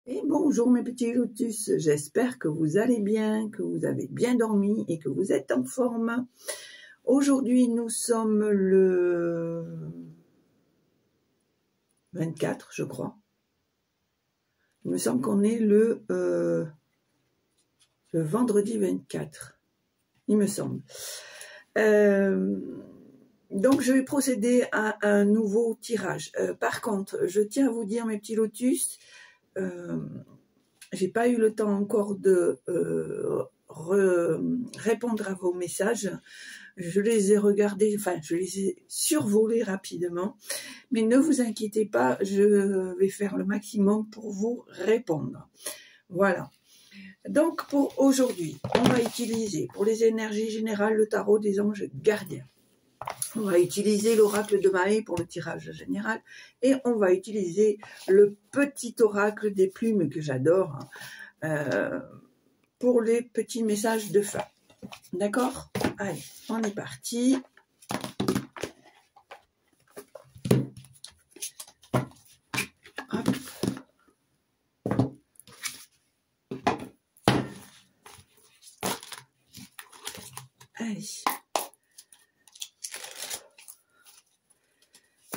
Et bonjour mes petits lotus, j'espère que vous allez bien, que vous avez bien dormi et que vous êtes en forme. Aujourd'hui nous sommes le 24 je crois. Il me semble qu'on est le vendredi 24, il me semble. Donc je vais procéder à un nouveau tirage. Par contre, je tiens à vous dire mes petits lotus, j'ai pas eu le temps encore de répondre à vos messages. Je les ai regardés, enfin je les ai survolés rapidement, mais ne vous inquiétez pas, je vais faire le maximum pour vous répondre. Voilà. Donc pour aujourd'hui, on va utiliser pour les énergies générales le tarot des anges gardiens. On va utiliser l'oracle de Mahé pour le tirage général et on va utiliser le petit oracle des plumes que j'adore pour les petits messages de fin. D'accord? Allez, on est parti. Hop. Allez.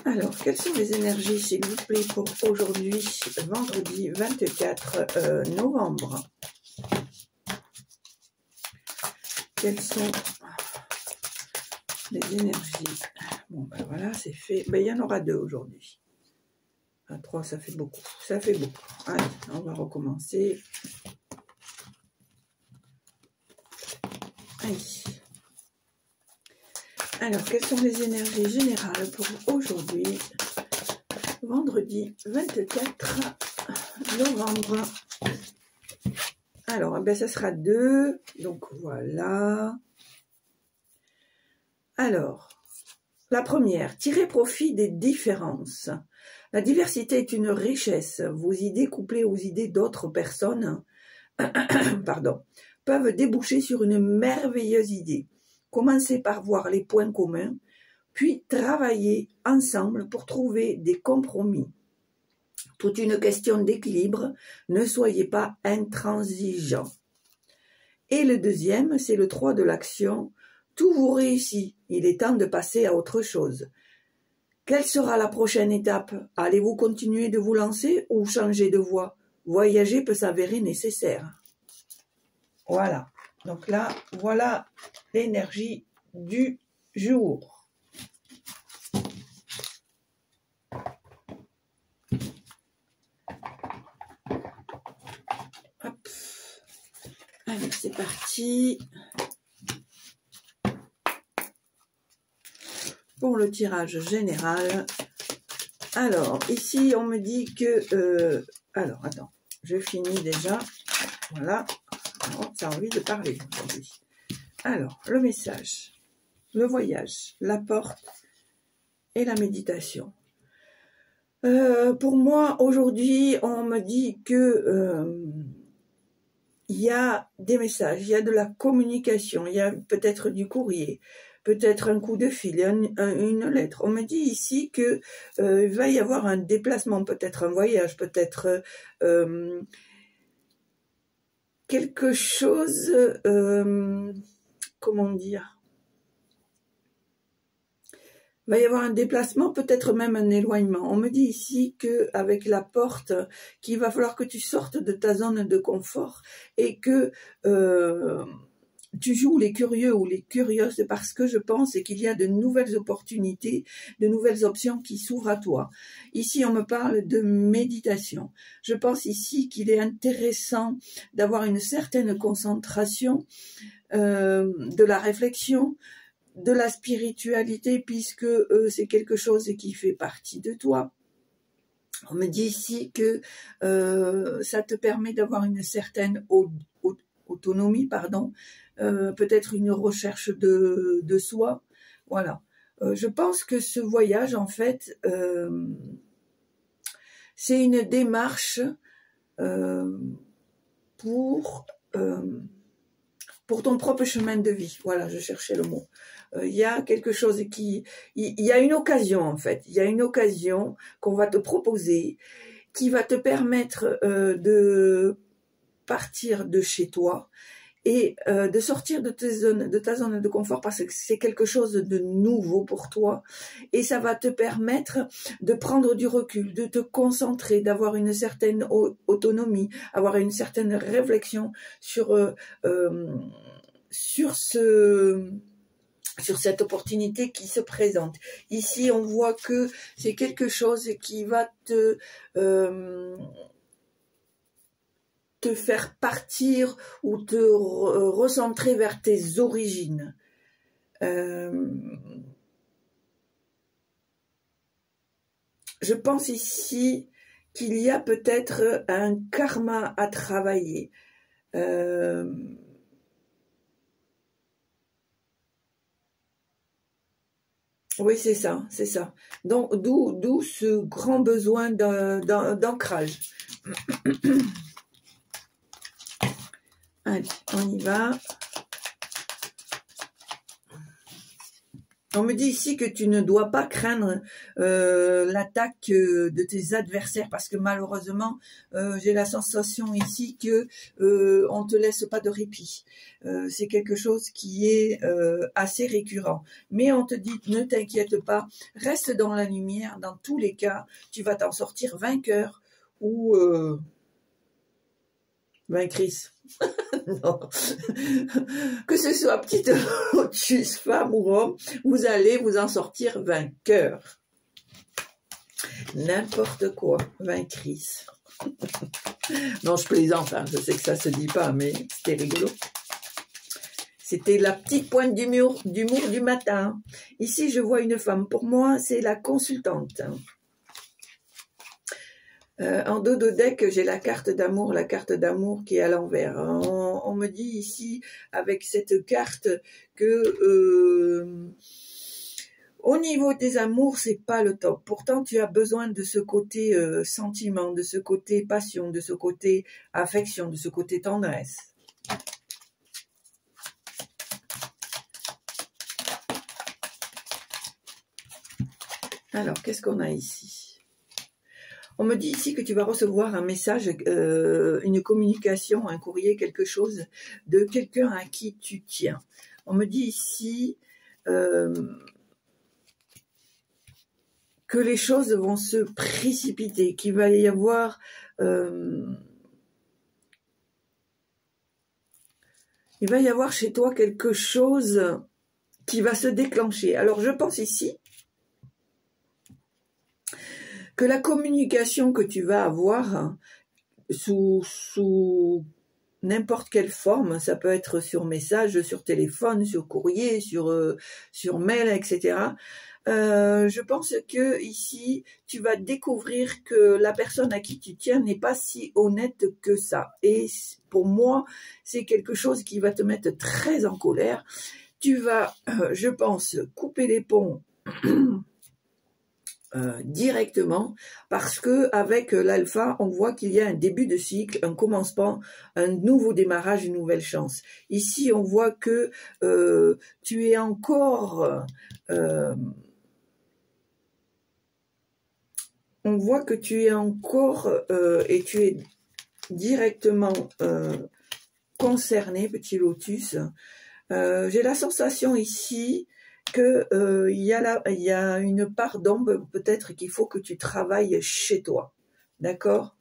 Alors, quelles sont les énergies, s'il vous plaît, pour aujourd'hui, vendredi 24 novembre? Quelles sont les énergies? Bon, ben voilà, c'est fait. Ben, il y en aura 2 aujourd'hui. 3, ça fait beaucoup. Ça fait beaucoup. Allez, on va recommencer. Allez. Alors, quelles sont les énergies générales pour aujourd'hui, vendredi 24 novembre? Alors, ben, ça sera 2. Donc, voilà. Alors, la première, tirez profit des différences. La diversité est une richesse. Vos idées couplées aux idées d'autres personnes pardon, peuvent déboucher sur une merveilleuse idée. Commencez par voir les points communs, puis travaillez ensemble pour trouver des compromis. Toute une question d'équilibre, ne soyez pas intransigeants. Et le deuxième, c'est le 3 de l'action. Tout vous réussit, il est temps de passer à autre chose. Quelle sera la prochaine étape? Allez-vous continuer de vous lancer ou changer de voie? Voyager peut s'avérer nécessaire. Voilà. Donc là, voilà l'énergie du jour. Hop. Allez, c'est parti. Pour le tirage général. Alors, ici, on me dit que... alors, attends, je finis déjà. Voilà. Oh, ça a envie de parler aujourd'hui. Alors, le message, le voyage, la porte et la méditation. Pour moi, aujourd'hui, on me dit que il y a des messages, il y a de la communication, il y a peut-être du courrier, peut-être un coup de fil, une lettre. On me dit ici que il va y avoir un déplacement, peut-être un voyage, peut-être quelque chose, comment dire, il va y avoir un déplacement, peut-être même un éloignement. On me dit ici qu'avec la porte, qu'il va falloir que tu sortes de ta zone de confort et que tu joues les curieux ou les curieuses, parce que je pense qu'il y a de nouvelles opportunités, de nouvelles options qui s'ouvrent à toi. Ici, on me parle de méditation. Je pense ici qu'il est intéressant d'avoir une certaine concentration, de la réflexion, de la spiritualité, puisque c'est quelque chose qui fait partie de toi. On me dit ici que ça te permet d'avoir une certaine autonomie, pardon, peut-être une recherche de soi. Voilà. Je pense que ce voyage, en fait, c'est une démarche pour ton propre chemin de vie. Voilà, je cherchais le mot. Il y a quelque chose il y a une occasion, en fait. Il y a une occasion qu'on va te proposer qui va te permettre de partir de chez toi et de sortir de ta zone de confort parce que c'est quelque chose de nouveau pour toi et ça va te permettre de prendre du recul, de te concentrer, d'avoir une certaine autonomie, avoir une certaine réflexion sur cette opportunité qui se présente. Ici, on voit que c'est quelque chose qui va te faire partir ou te recentrer vers tes origines. Je pense ici qu'il y a peut-être un karma à travailler. Oui, c'est ça, c'est ça. Donc, d'où ce grand besoin d'ancrage. Allez, on y va. On me dit ici que tu ne dois pas craindre l'attaque de tes adversaires parce que malheureusement, j'ai la sensation ici que on te laisse pas de répit. C'est quelque chose qui est assez récurrent. Mais on te dit, ne t'inquiète pas, reste dans la lumière. Dans tous les cas, tu vas t'en sortir vainqueur ou vaincrice. Non. Que ce soit petite lotus, femme ou homme, vous allez vous en sortir vainqueur. N'importe quoi, vaincrice. Non, je plaisante, hein. Je sais que ça se dit pas, mais c'était rigolo. C'était la petite pointe d'humour du matin. Ici, je vois une femme. Pour moi, c'est la consultante. En dos de deck, j'ai la carte d'amour qui est à l'envers. On me dit ici, avec cette carte, que au niveau des amours, c'est pas le top. Pourtant, tu as besoin de ce côté sentiment, de ce côté passion, de ce côté affection, de ce côté tendresse. Alors, qu'est-ce qu'on a ici ? On me dit ici que tu vas recevoir un message, une communication, un courrier, quelque chose de quelqu'un à qui tu tiens. On me dit ici que les choses vont se précipiter, qu'il va y avoir chez toi quelque chose qui va se déclencher. Alors je pense ici que la communication que tu vas avoir sous n'importe quelle forme, ça peut être sur message, sur téléphone, sur courrier, sur mail, etc. Je pense que ici, tu vas découvrir que la personne à qui tu tiens n'est pas si honnête que ça. Et pour moi, c'est quelque chose qui va te mettre très en colère. Tu vas, je pense, couper les ponts directement parce que avec l'alpha on voit qu'il y a un début de cycle, un commencement, un nouveau démarrage, une nouvelle chance. Ici on voit que tu es encore et tu es directement concerné, petit lotus. J'ai la sensation ici que il y a une part d'ombre, peut-être qu'il faut que tu travailles chez toi. D'accord?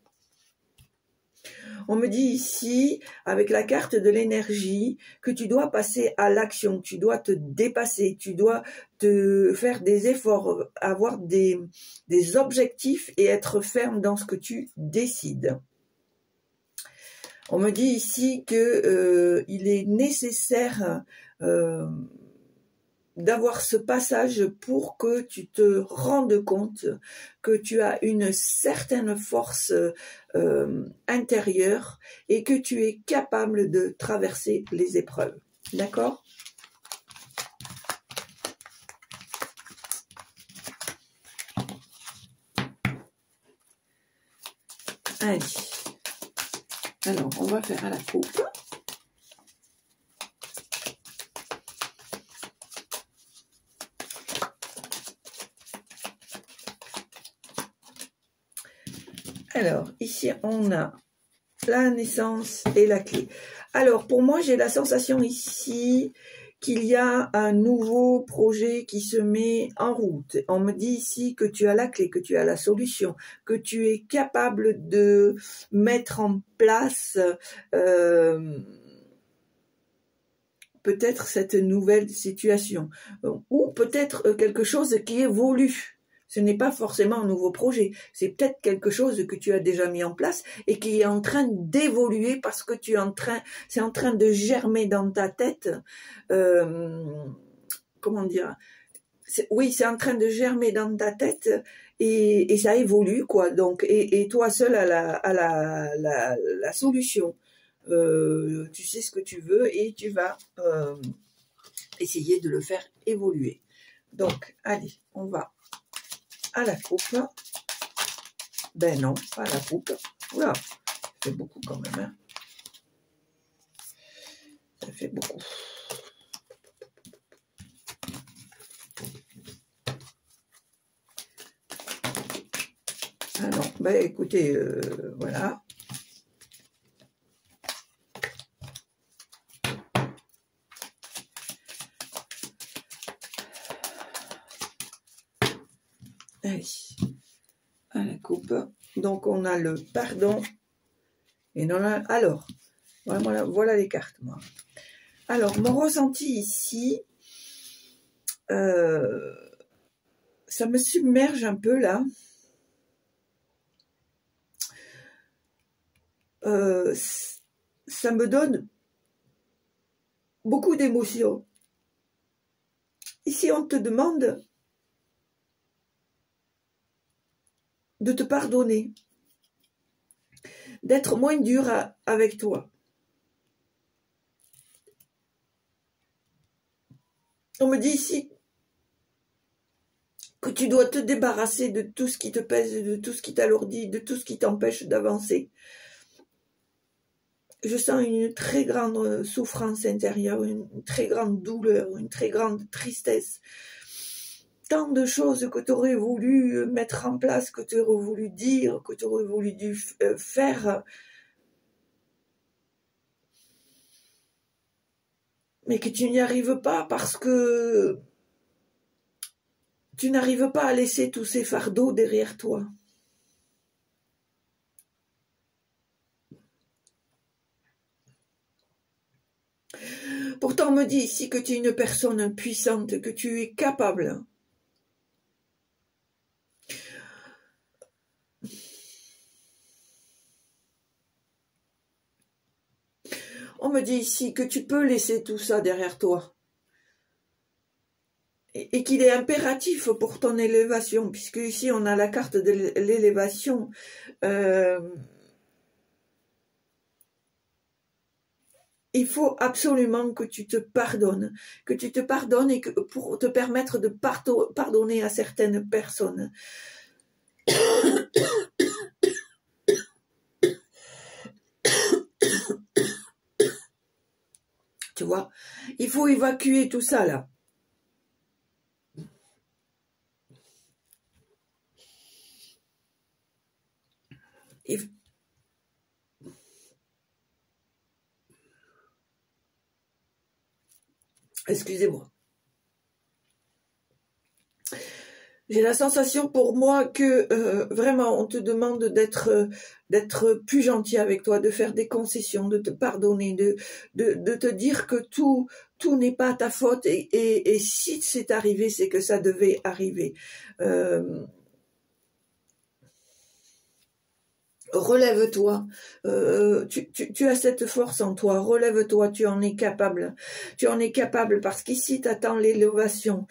On me dit ici, avec la carte de l'énergie, que tu dois passer à l'action, tu dois te dépasser, tu dois te faire des efforts, avoir des objectifs et être ferme dans ce que tu décides. On me dit ici que il est nécessaire d'avoir ce passage pour que tu te rendes compte que tu as une certaine force intérieure et que tu es capable de traverser les épreuves. D'accord ? Allez. Alors, on va faire à la coupe. Alors, ici, on a la naissance et la clé. Alors, pour moi, j'ai la sensation ici qu'il y a un nouveau projet qui se met en route. On me dit ici que tu as la clé, que tu as la solution, que tu es capable de mettre en place peut-être cette nouvelle situation, ou peut-être quelque chose qui évolue. Ce n'est pas forcément un nouveau projet, c'est peut-être quelque chose que tu as déjà mis en place et qui est en train d'évoluer parce que c'est en train de germer dans ta tête. Comment dire? Oui, c'est en train de germer dans ta tête et ça évolue, quoi. Donc, et toi seul à la solution. Tu sais ce que tu veux et tu vas essayer de le faire évoluer. Donc, allez, on va à la coupe. Ben non, pas à la coupe. Oula, ça fait beaucoup quand même. Hein. Ça fait beaucoup. Ah non, ben écoutez, voilà. Allez, à la coupe. Donc, on a le pardon. Et non, alors, voilà les cartes, moi. Alors, mon ressenti ici, ça me submerge un peu, là. Ça me donne beaucoup d'émotions. Ici, on te demande de te pardonner, d'être moins dur avec toi. On me dit ici que tu dois te débarrasser de tout ce qui te pèse, de tout ce qui t'alourdit, de tout ce qui t'empêche d'avancer. Je sens une très grande souffrance intérieure, une très grande douleur, une très grande tristesse. Tant de choses que tu aurais voulu mettre en place, que tu aurais voulu dire, que tu aurais voulu faire, mais que tu n'y arrives pas parce que tu n'arrives pas à laisser tous ces fardeaux derrière toi. Pourtant, on me dit ici que tu es une personne puissante, que tu es capable. On me dit ici que tu peux laisser tout ça derrière toi. Et qu'il est impératif pour ton élévation, puisque ici on a la carte de l'élévation. Il faut absolument que tu te pardonnes et que pour te permettre de pardonner à certaines personnes. Tu vois, il faut évacuer tout ça là. Excusez-moi. J'ai la sensation pour moi que vraiment on te demande d'être plus gentil avec toi, de faire des concessions, de te pardonner, de te dire que tout n'est pas ta faute et si c'est arrivé, c'est que ça devait arriver. Relève-toi, tu as cette force en toi, relève-toi, tu en es capable parce qu'ici t'attends l'élévation,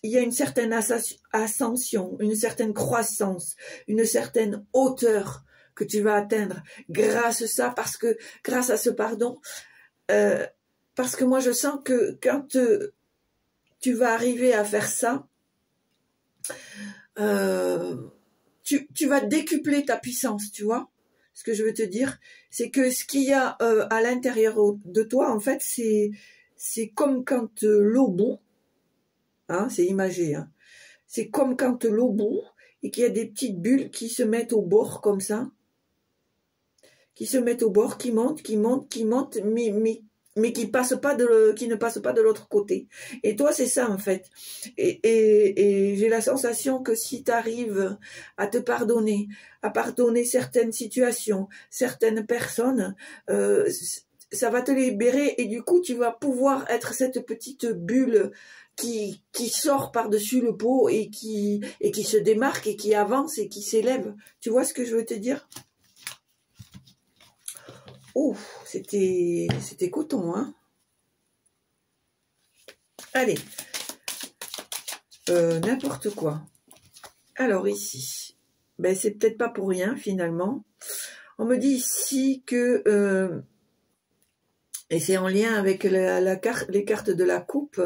il y a une certaine ascension, une certaine croissance, une certaine hauteur que tu vas atteindre grâce à ce pardon, parce que moi je sens que quand tu vas arriver à faire ça, tu vas décupler ta puissance, tu vois. Ce que je veux te dire, c'est que ce qu'il y a à l'intérieur de toi, en fait, c'est comme quand l'eau bout, hein, c'est imagé, hein, c'est comme quand l'eau bout, et qu'il y a des petites bulles qui se mettent au bord comme ça, qui se mettent au bord, qui montent, mais qui passent pas qui ne passent pas de l'autre côté. Et toi, c'est ça en fait. Et j'ai la sensation que si tu arrives à te pardonner, à pardonner certaines situations, certaines personnes, ça va te libérer et du coup, tu vas pouvoir être cette petite bulle qui sort par-dessus le pot et qui se démarque et qui avance et qui s'élève. Tu vois ce que je veux te dire? Oh, c'était coton, hein. Allez, n'importe quoi. Alors ici, ben c'est peut-être pas pour rien finalement. On me dit ici que, et c'est en lien avec les cartes de la coupe,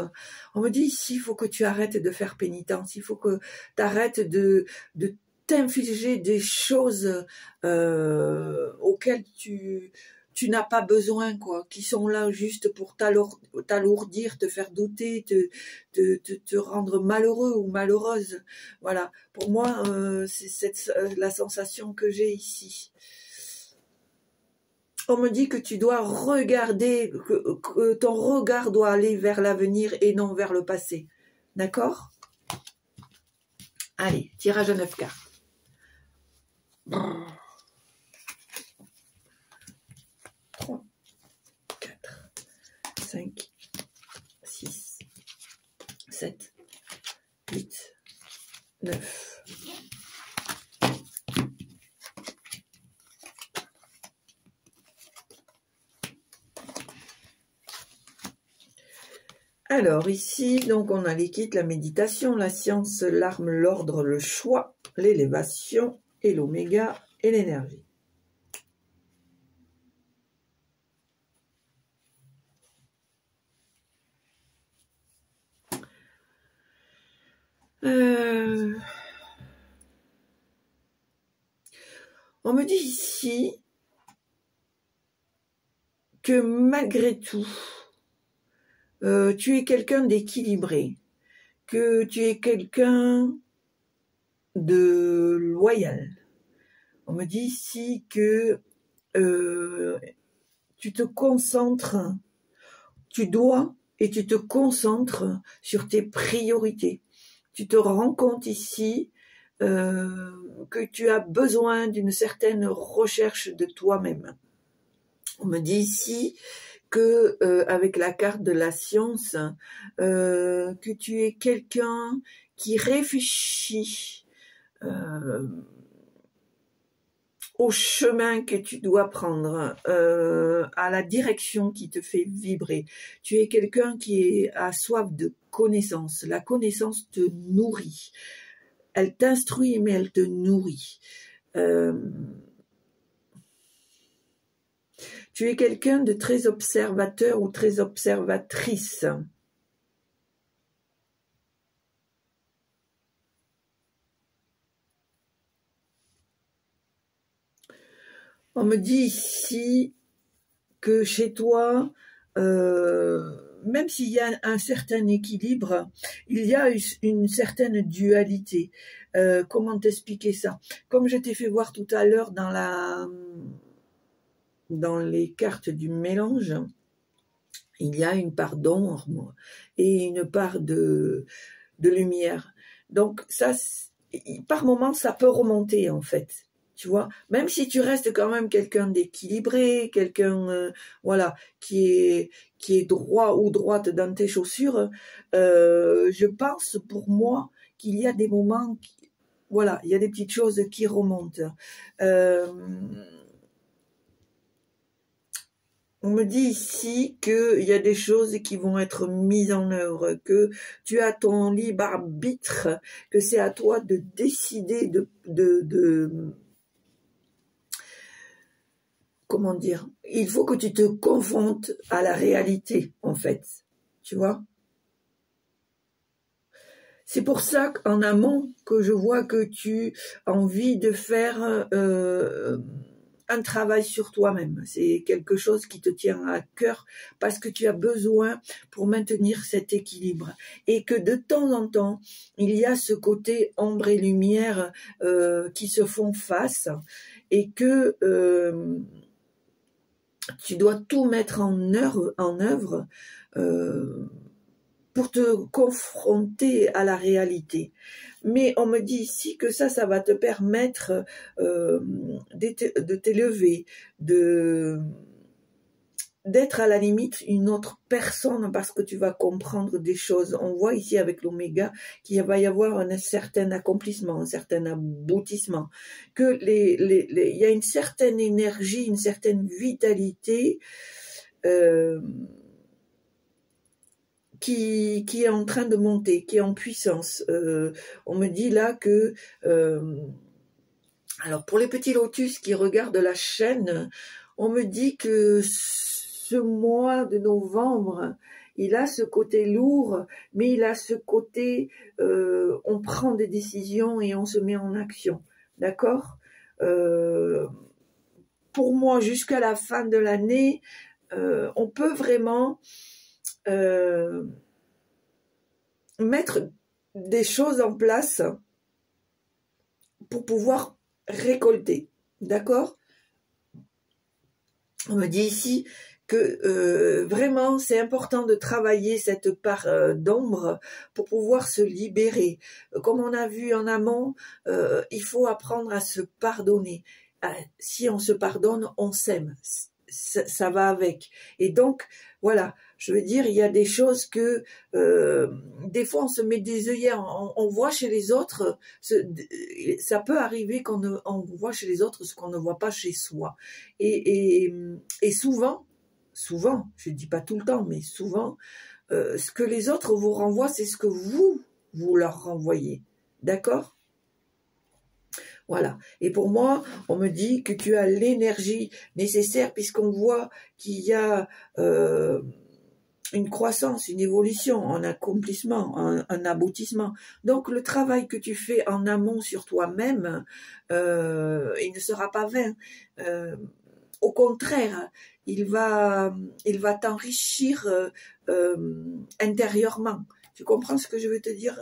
on me dit ici, il faut que tu arrêtes de faire pénitence, il faut que tu arrêtes de t'infliger des choses auxquelles tu n'as pas besoin, quoi, qui sont là juste pour t'alourdir, te faire douter, te rendre malheureux ou malheureuse. Voilà, pour moi, c'est la sensation que j'ai ici. On me dit que tu dois regarder, que ton regard doit aller vers l'avenir et non vers le passé. D'accord? Allez, tirage à 9 cartes. 3, 4, 5, 6, 7, 8, 9. Alors ici, donc on a l'équite, la méditation, la science, l'arme, l'ordre, le choix, l'élévation et l'oméga et l'énergie. On me dit ici que malgré tout, tu es quelqu'un d'équilibré, que tu es quelqu'un de loyal. On me dit ici que tu te concentres, tu dois et tu te concentres sur tes priorités. Tu te rends compte ici que tu as besoin d'une certaine recherche de toi-même. On me dit ici que avec la carte de la science, que tu es quelqu'un qui réfléchit au chemin que tu dois prendre, à la direction qui te fait vibrer. Tu es quelqu'un qui a soif de connaissance. La connaissance te nourrit. Elle t'instruit, mais elle te nourrit. Tu es quelqu'un de très observateur ou très observatrice. On me dit ici que chez toi, même s'il y a un certain équilibre, il y a une certaine dualité. Comment t'expliquer ça? Comme je t'ai fait voir tout à l'heure dans les cartes du mélange, il y a une part d'ombre et une part de lumière. Donc ça, par moment, ça peut remonter en fait. Tu vois, même si tu restes quand même quelqu'un d'équilibré, quelqu'un voilà, qui est droit ou droite dans tes chaussures, je pense pour moi qu'il y a des moments, voilà, il y a des petites choses qui remontent. On me dit ici qu'il y a des choses qui vont être mises en œuvre, que tu as ton libre arbitre, que c'est à toi de décider comment dire, il faut que tu te confrontes à la réalité, en fait, tu vois. C'est pour ça qu'en amont, que je vois que tu as envie de faire un travail sur toi-même. C'est quelque chose qui te tient à cœur parce que tu as besoin pour maintenir cet équilibre. Et que de temps en temps, il y a ce côté ombre et lumière qui se font face et que tu dois tout mettre en œuvre pour te confronter à la réalité. Mais on me dit ici que ça va te permettre de t'élever, d'être à la limite une autre personne parce que tu vas comprendre des choses. On voit ici avec l'oméga qu'il va y avoir un certain accomplissement, un certain aboutissement, que il y a une certaine énergie, une certaine vitalité qui est en train de monter, qui est en puissance. On me dit là que... alors pour les petits lotus qui regardent la chaîne, on me dit que ce mois de novembre, il a ce côté lourd, mais il a ce côté, on prend des décisions et on se met en action. D'accord ? Pour moi, jusqu'à la fin de l'année, on peut vraiment... mettre des choses en place pour pouvoir récolter, d'accord? On me dit ici que vraiment c'est important de travailler cette part d'ombre pour pouvoir se libérer. Comme on a vu en amont, il faut apprendre à se pardonner. Si on se pardonne, on s'aime. Ça va avec. Et donc, voilà, je veux dire, il y a des choses que, des fois, on se met des œillères, on voit chez les autres, ça peut arriver on voit chez les autres ce qu'on ne voit pas chez soi. Et souvent, je dis pas tout le temps, mais souvent, ce que les autres vous renvoient, c'est ce que vous leur renvoyez. D'accord ? Voilà. Et pour moi, on me dit que tu as l'énergie nécessaire puisqu'on voit qu'il y a une croissance, une évolution, un accomplissement, un aboutissement. Donc le travail que tu fais en amont sur toi-même, il ne sera pas vain. Au contraire, il va t'enrichir intérieurement. Tu comprends ce que je veux te dire?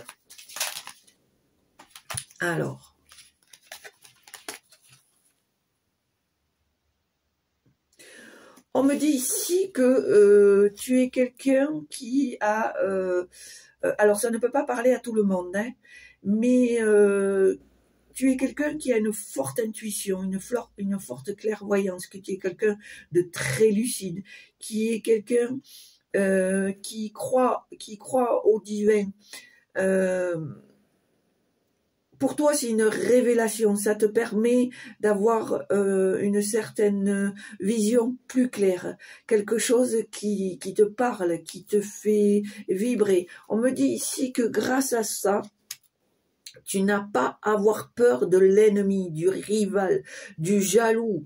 Alors. On me dit ici que tu es quelqu'un qui a... alors, ça ne peut pas parler à tout le monde, hein, mais tu es quelqu'un qui a une forte intuition, une forte clairvoyance, que tu es quelqu'un de très lucide, qui est quelqu'un qui croit au divin. Pour toi, c'est une révélation. Ça te permet d'avoir une certaine vision plus claire. Quelque chose qui te parle, qui te fait vibrer. On me dit ici que grâce à ça, tu n'as pas à avoir peur de l'ennemi, du rival, du jaloux,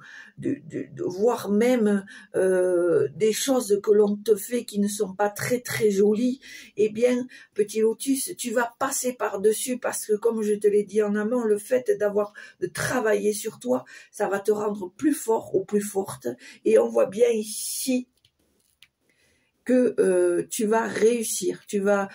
voire même des choses que l'on te fait qui ne sont pas très très jolies. Eh bien, petit lotus, tu vas passer par-dessus parce que, comme je te l'ai dit en amont, le fait de travailler sur toi, ça va te rendre plus fort ou plus forte. Et on voit bien ici que tu vas réussir, tu vas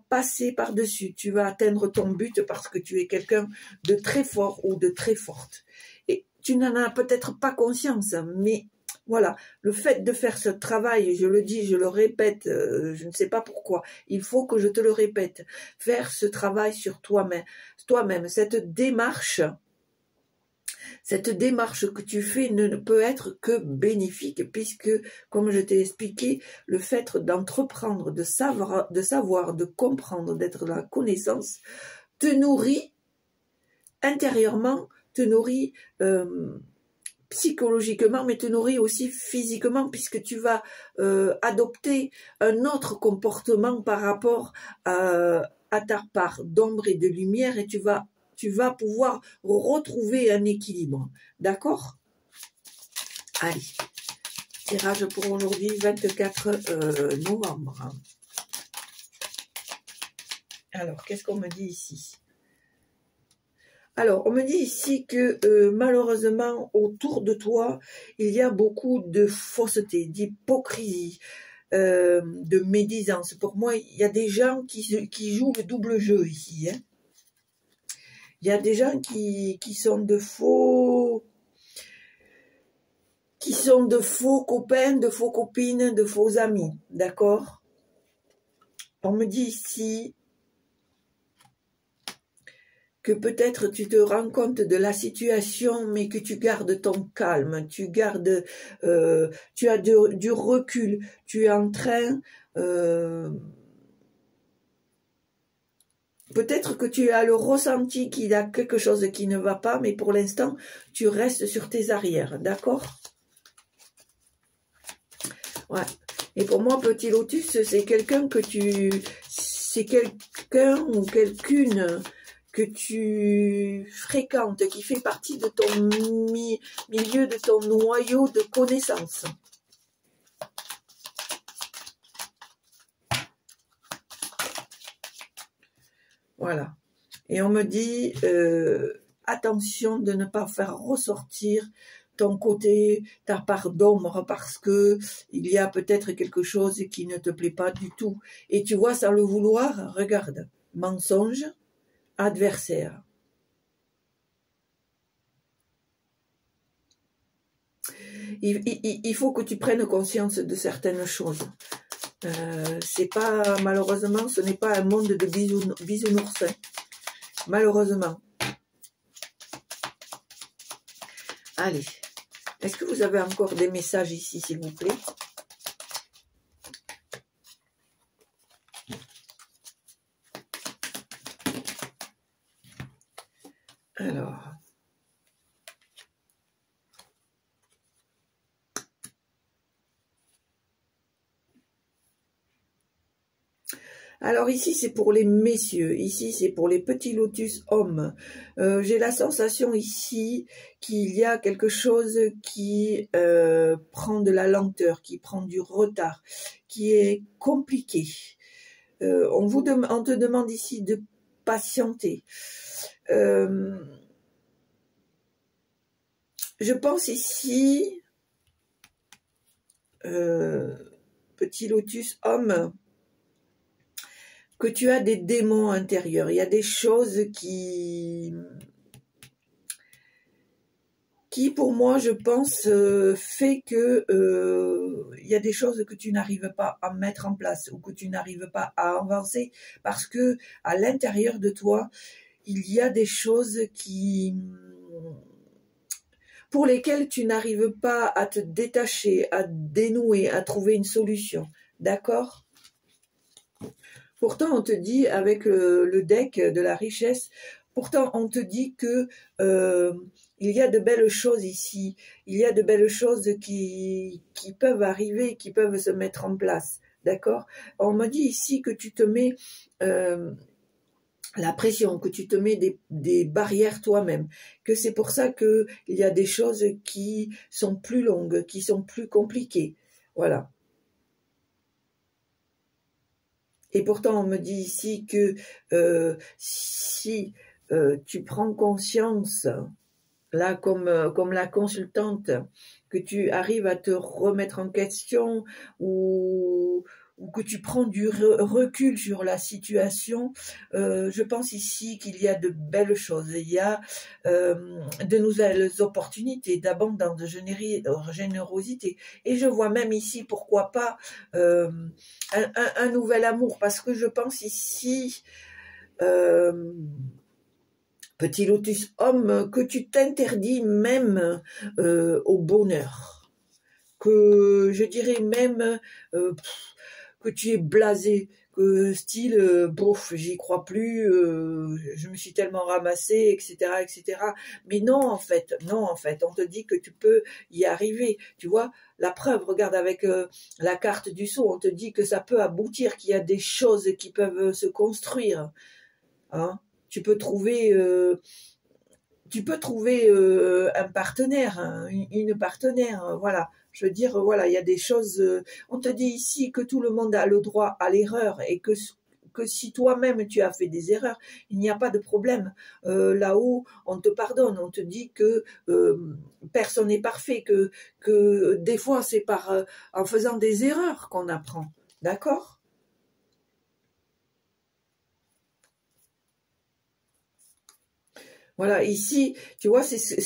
passer par-dessus, tu vas atteindre ton but parce que tu es quelqu'un de très fort ou de très forte. Et tu n'en as peut-être pas conscience, mais voilà, le fait de faire ce travail, je le dis, je le répète, je ne sais pas pourquoi, il faut que je te le répète, faire ce travail sur toi-même, cette démarche que tu fais ne peut être que bénéfique puisque, comme je t'ai expliqué, le fait d'entreprendre, de savoir, de comprendre, d'être dans la connaissance, te nourrit intérieurement, te nourrit psychologiquement, mais te nourrit aussi physiquement puisque tu vas adopter un autre comportement par rapport à ta part d'ombre et de lumière et tu vas pouvoir retrouver un équilibre. D'accord? Allez, tirage pour aujourd'hui, 24 novembre. Alors, qu'est-ce qu'on me dit ici? Alors, on me dit ici que malheureusement, autour de toi, il y a beaucoup de fausseté, d'hypocrisie, de médisance. Pour moi, il y a des gens qui jouent le double jeu ici. Hein. Il y a des gens qui sont de faux copains, de faux copines, de faux amis. D'accord? On me dit ici que peut-être tu te rends compte de la situation, mais que tu gardes ton calme, tu as du recul, tu es en train, peut-être que tu as le ressenti qu'il y a quelque chose qui ne va pas, mais pour l'instant, tu restes sur tes arrières, d'accord? Ouais. Et pour moi, Petit Lotus, c'est quelqu'un c'est quelqu'un ou quelqu'une que tu fréquentes, qui fait partie de ton milieu, de ton noyau de connaissances. Voilà. Et on me dit, attention de ne pas faire ressortir ton côté, ta part d'ombre, parce que il y a peut-être quelque chose qui ne te plaît pas du tout. Et tu vois, sans le vouloir, regarde, mensonge, adversaire. Il faut que tu prennes conscience de certaines choses. C'est pas, malheureusement, ce n'est pas un monde de bisounours. Malheureusement. Allez. Est-ce que vous avez encore des messages ici, s'il vous plaît? Alors ici, c'est pour les messieurs. Ici, c'est pour les petits lotus hommes. J'ai la sensation ici qu'il y a quelque chose qui prend de la lenteur, qui prend du retard, qui est compliqué. On te demande ici de patienter. Je pense ici, petit lotus homme, que tu as des démons intérieurs. Il y a des choses qui pour moi, je pense, fait que il y a des choses que tu n'arrives pas à mettre en place ou que tu n'arrives pas à avancer parce que à l'intérieur de toi, il y a des choses pour lesquelles tu n'arrives pas à te détacher, à dénouer, à trouver une solution. D'accord ? Pourtant, on te dit, avec le deck de la richesse, pourtant, on te dit que il y a de belles choses ici. Il y a de belles choses qui peuvent arriver, qui peuvent se mettre en place. D'accord ? On me dit ici que tu te mets la pression, que tu te mets des barrières toi-même, que c'est pour ça qu'il y a des choses qui sont plus longues, qui sont plus compliquées. Voilà. Et pourtant, on me dit ici que si tu prends conscience, là, comme la consultante, que tu arrives à te remettre en question ou que tu prends du recul sur la situation, je pense ici qu'il y a de belles choses. Il y a de nouvelles opportunités, d'abondance, de générosité. Et je vois même ici, pourquoi pas, un nouvel amour. Parce que je pense ici... petit lotus homme, que tu t'interdis même au bonheur, que je dirais même que tu es blasé, que style, bof, j'y crois plus, je me suis tellement ramassée, etc., etc. Mais non, en fait, on te dit que tu peux y arriver, tu vois. La preuve, regarde avec la carte du sceau, on te dit que ça peut aboutir, qu'il y a des choses qui peuvent se construire, hein. Tu peux trouver un partenaire, hein, une partenaire, voilà. Je veux dire, voilà, il y a des choses, on te dit ici que tout le monde a le droit à l'erreur et que que si toi-même tu as fait des erreurs, il n'y a pas de problème. Là-haut, on te pardonne, on te dit que personne n'est parfait, que des fois c'est en faisant des erreurs qu'on apprend. D'accord? Voilà, ici, tu vois,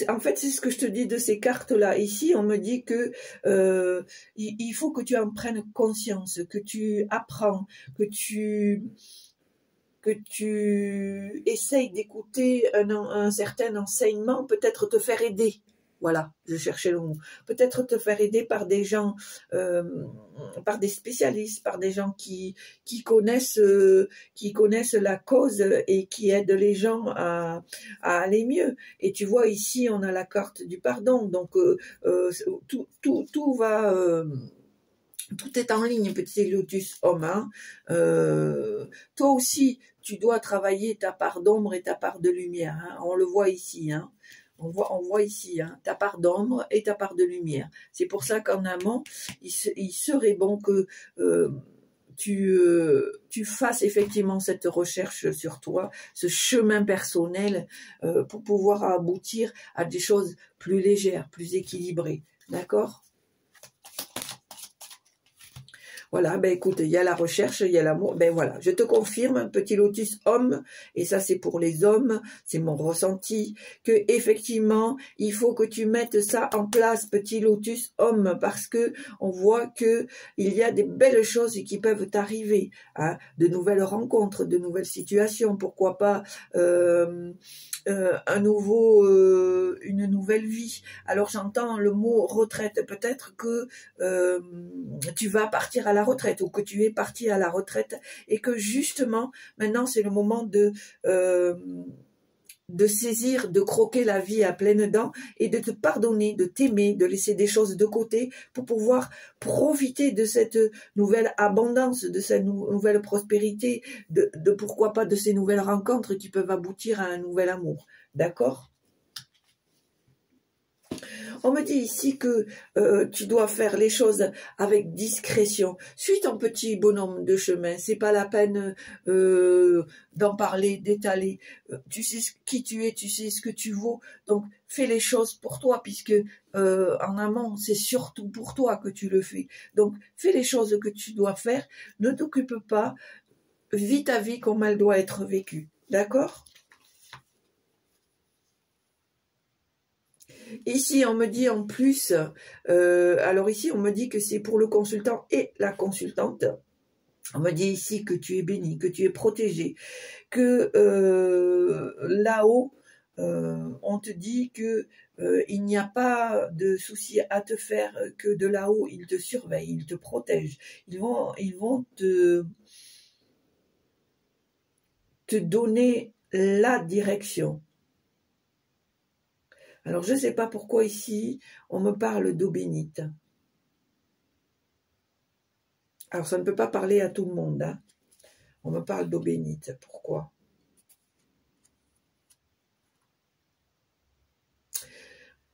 en fait, c'est ce que je te dis de ces cartes-là. Ici, on me dit que il faut que tu en prennes conscience, que tu apprends, que tu essayes d'écouter un certain enseignement, peut-être te faire aider. Voilà, je cherchais le mot. Peut-être te faire aider par des gens, par des spécialistes, par des gens qui connaissent la cause et qui aident les gens à aller mieux. Et tu vois, ici, on a la carte du pardon. Donc, tout va... tout est en ligne, petit lotus homme. Hein. Toi aussi, tu dois travailler ta part d'ombre et ta part de lumière. Hein. On le voit ici. Hein. On voit ici hein, ta part d'ombre et ta part de lumière. C'est pour ça qu'en amont, il serait bon que tu fasses effectivement cette recherche sur toi, ce chemin personnel pour pouvoir aboutir à des choses plus légères, plus équilibrées. D'accord ? Voilà, ben écoute, il y a la recherche, il y a l'amour. Ben voilà, je te confirme, petit lotus homme, et ça c'est pour les hommes, c'est mon ressenti, que effectivement, il faut que tu mettes ça en place, petit lotus homme, parce que on voit que il y a des belles choses qui peuvent t'arriver, hein, de nouvelles rencontres, de nouvelles situations, pourquoi pas une nouvelle vie. Alors j'entends le mot retraite, peut-être que tu vas partir à la retraite ou que tu es parti à la retraite et que justement maintenant c'est le moment de saisir, de croquer la vie à pleines dents et de te pardonner, de t'aimer, de laisser des choses de côté pour pouvoir profiter de cette nouvelle abondance, de cette nouvelle prospérité, de pourquoi pas de ces nouvelles rencontres qui peuvent aboutir à un nouvel amour. D'accord ? On me dit ici que tu dois faire les choses avec discrétion. Suis ton petit bonhomme de chemin. C'est pas la peine d'en parler, d'étaler. Tu sais qui tu es, tu sais ce que tu vaux. Donc fais les choses pour toi, puisque en amont, c'est surtout pour toi que tu le fais. Donc fais les choses que tu dois faire. Ne t'occupe pas. Vis ta vie comme elle doit être vécue. D'accord ? Ici, on me dit en plus, alors ici, on me dit que c'est pour le consultant et la consultante. On me dit ici que tu es béni, que tu es protégé, que là-haut, on te dit que il n'y a pas de souci à te faire, que de là-haut, ils te surveillent, ils te protègent. Ils vont te donner la direction. Alors, je ne sais pas pourquoi ici, on me parle d'eau bénite. Alors, ça ne peut pas parler à tout le monde. Hein. On me parle d'eau bénite. Pourquoi?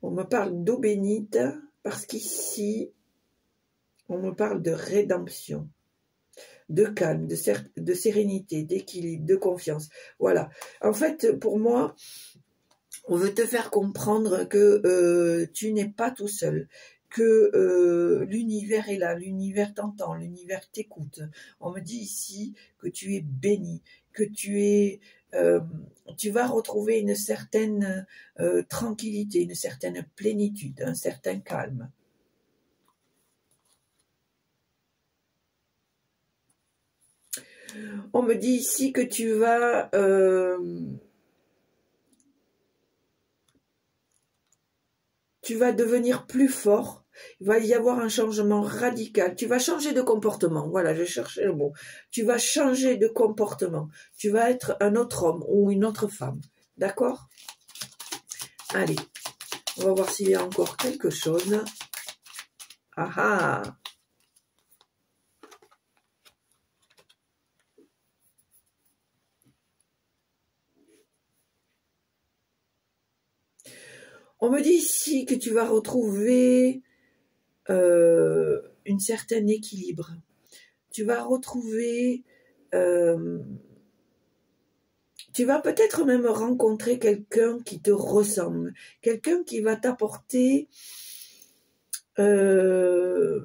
On me parle d'eau bénite parce qu'ici, on me parle de rédemption, de calme, de sérénité, d'équilibre, de confiance. Voilà. En fait, pour moi, on veut te faire comprendre que tu n'es pas tout seul, que l'univers est là, l'univers t'entend, l'univers t'écoute. On me dit ici que tu es béni, que tu vas retrouver une certaine tranquillité, une certaine plénitude, un certain calme. On me dit ici que tu vas devenir plus fort. Il va y avoir un changement radical. Tu vas changer de comportement. Voilà, je cherchais le mot. Tu vas changer de comportement. Tu vas être un autre homme ou une autre femme. D'accord? Allez, on va voir s'il y a encore quelque chose. Ah ah! On me dit ici que tu vas retrouver un certain équilibre. Tu vas retrouver tu vas peut-être même rencontrer quelqu'un qui te ressemble, quelqu'un qui va t'apporter une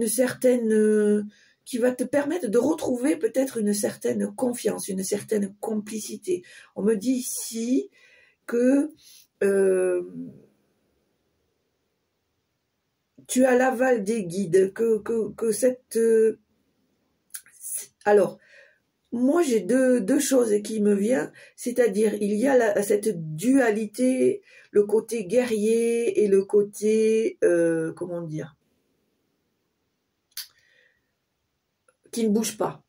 certaine... qui va te permettre de retrouver peut-être une certaine confiance, une certaine complicité. On me dit ici que tu as l'aval des guides, que cette... alors, moi j'ai deux choses qui me viennent, c'est-à-dire il y a cette dualité, le côté guerrier et le côté, comment dire, qui ne bouge pas,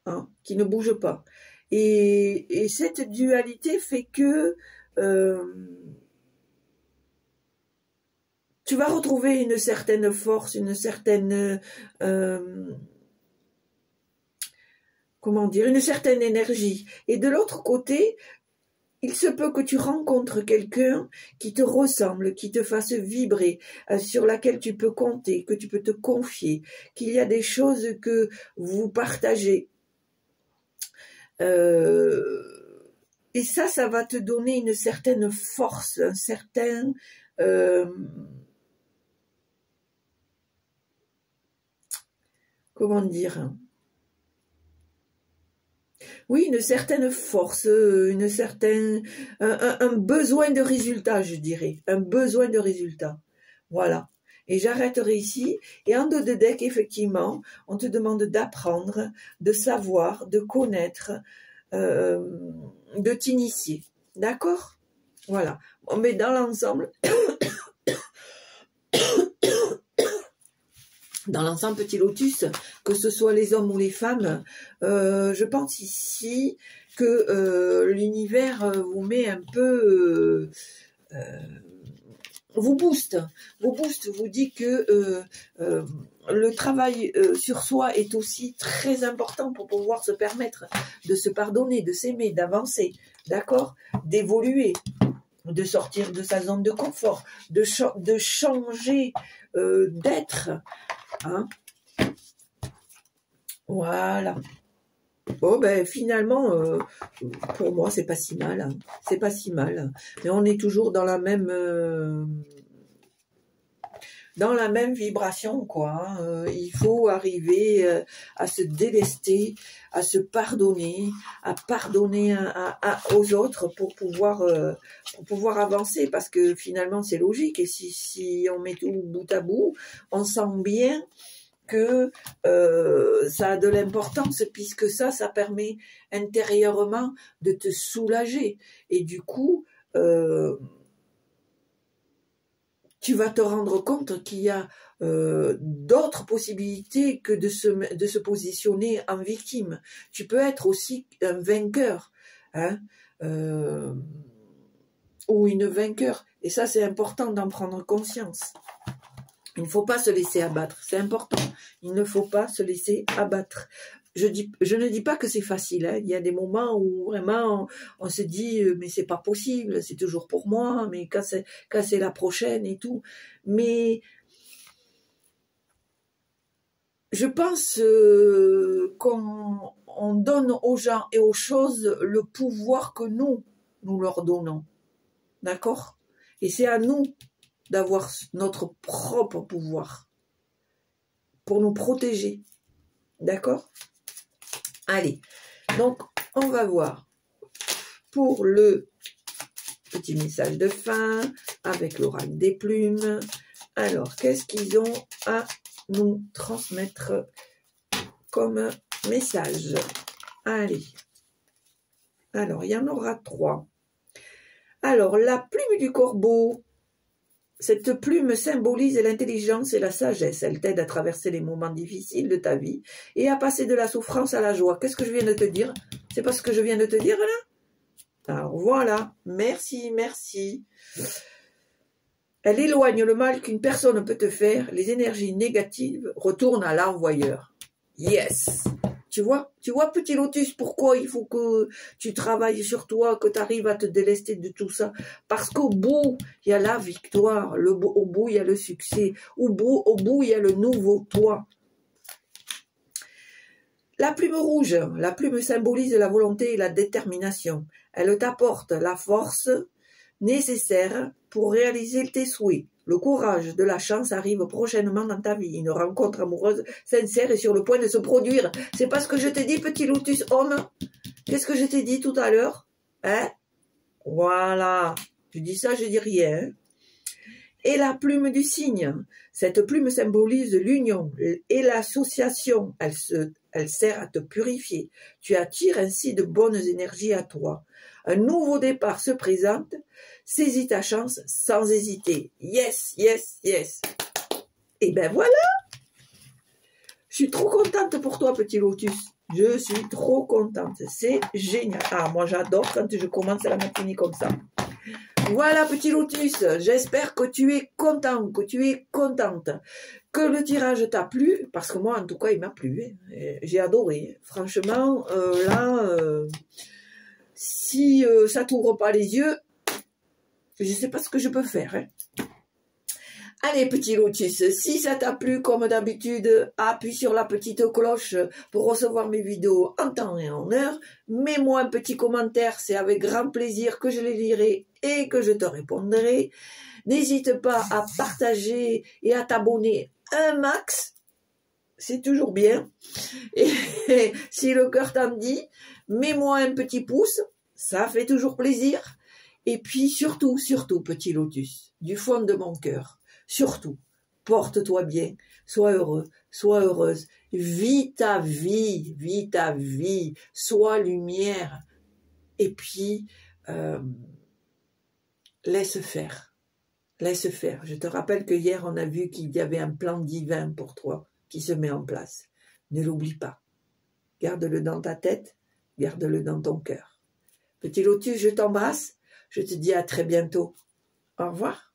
hein, qui ne bouge pas. Et cette dualité fait que tu vas retrouver une certaine force, une certaine... comment dire, une certaine énergie. Et de l'autre côté, il se peut que tu rencontres quelqu'un qui te ressemble, qui te fasse vibrer, sur laquelle tu peux compter, que tu peux te confier, qu'il y a des choses que vous partagez. Et ça va te donner une certaine force, un certain... comment dire, oui, une certaine force, une certaine, un besoin de résultat, je dirais, un besoin de résultat. Voilà. Et j'arrêterai ici. Et en dos de deck, effectivement, on te demande d'apprendre, de savoir, de connaître, de t'initier. D'accord? Voilà. Mais dans l'ensemble, Petit lotus, que ce soit les hommes ou les femmes, je pense ici que l'univers vous met un peu... vous booste, vous dit que le travail sur soi est aussi très important pour pouvoir se permettre de se pardonner, de s'aimer, d'avancer, d'accord, d'évoluer, de sortir de sa zone de confort, de changer d'être. Hein, voilà. Bon, ben finalement, pour moi, c'est pas si mal. Hein. C'est pas si mal. Mais on est toujours dans la même vibration, quoi. Hein. Il faut arriver à se délester, à se pardonner, à pardonner aux autres pour pouvoir avancer. Parce que finalement, c'est logique. Et si on met tout bout à bout, on sent bien que ça a de l'importance, puisque ça permet intérieurement de te soulager. Et du coup, tu vas te rendre compte qu'il y a d'autres possibilités que de se positionner en victime. Tu peux être aussi un vainqueur, hein, ou une vainqueur. Et ça, c'est important d'en prendre conscience. Il ne faut pas se laisser abattre, c'est important. Il ne faut pas se laisser abattre. Je ne dis pas que c'est facile. Hein. Il y a des moments où vraiment on se dit mais c'est pas possible, c'est toujours pour moi, mais quand c'est la prochaine et tout. Mais je pense qu'on donne aux gens et aux choses le pouvoir que nous leur donnons. D'accord? Et c'est à nous d'avoir notre propre pouvoir pour nous protéger. D'accord? Allez, donc on va voir pour le petit message de fin avec l'oracle des plumes. Alors, qu'est-ce qu'ils ont à nous transmettre comme message? Allez. Alors, il y en aura 3. Alors, la plume du corbeau. Cette plume symbolise l'intelligence et la sagesse. Elle t'aide à traverser les moments difficiles de ta vie et à passer de la souffrance à la joie. Qu'est-ce que je viens de te dire? C'est pas ce que je viens de te dire là? Alors voilà, merci, merci. Elle éloigne le mal qu'une personne peut te faire. Les énergies négatives retournent à l'envoyeur. Yes! Tu vois, petit lotus, pourquoi il faut que tu travailles sur toi, que tu arrives à te délester de tout ça? Parce qu'au bout, il y a la victoire, au bout, il y a le succès, au bout, il y a le nouveau toi. La plume rouge, la plume symbolise la volonté et la détermination. Elle t'apporte la force nécessaire pour réaliser tes souhaits. Le courage de la chance arrive prochainement dans ta vie. Une rencontre amoureuse sincère est sur le point de se produire. C'est pas ce que je t'ai dit, petit lotus homme? Qu'est-ce que je t'ai dit tout à l'heure? Hein? Voilà. Tu dis ça, je dis rien. Hein? Et la plume du cygne. Cette plume symbolise l'union et l'association. Elle sert à te purifier. Tu attires ainsi de bonnes énergies à toi. Un nouveau départ se présente. Saisis ta chance sans hésiter. Yes, yes, yes. Et ben voilà. Je suis trop contente pour toi, petit lotus. Je suis trop contente. C'est génial. Ah, moi j'adore quand je commence la matinée comme ça. Voilà, petit lotus, j'espère que tu es content, que tu es contente, que le tirage t'a plu, parce que moi, en tout cas, il m'a plu. Hein. J'ai adoré. Franchement, si ça t'ouvre pas les yeux, je sais pas ce que je peux faire. Hein. Allez, petit lotus, si ça t'a plu, comme d'habitude, appuie sur la petite cloche pour recevoir mes vidéos en temps et en heure. Mets-moi un petit commentaire, c'est avec grand plaisir que je les lirai et que je te répondrai. N'hésite pas à partager et à t'abonner un max, c'est toujours bien. Et si le cœur t'en dit, mets-moi un petit pouce, ça fait toujours plaisir. Et puis surtout, surtout, petit lotus, du fond de mon cœur, surtout, porte-toi bien, sois heureux, sois heureuse, vis ta vie, sois lumière, et puis laisse faire, laisse faire. Je te rappelle que hier on a vu qu'il y avait un plan divin pour toi qui se met en place. Ne l'oublie pas, garde-le dans ta tête, garde-le dans ton cœur. Petit lotus, je t'embrasse, je te dis à très bientôt. Au revoir.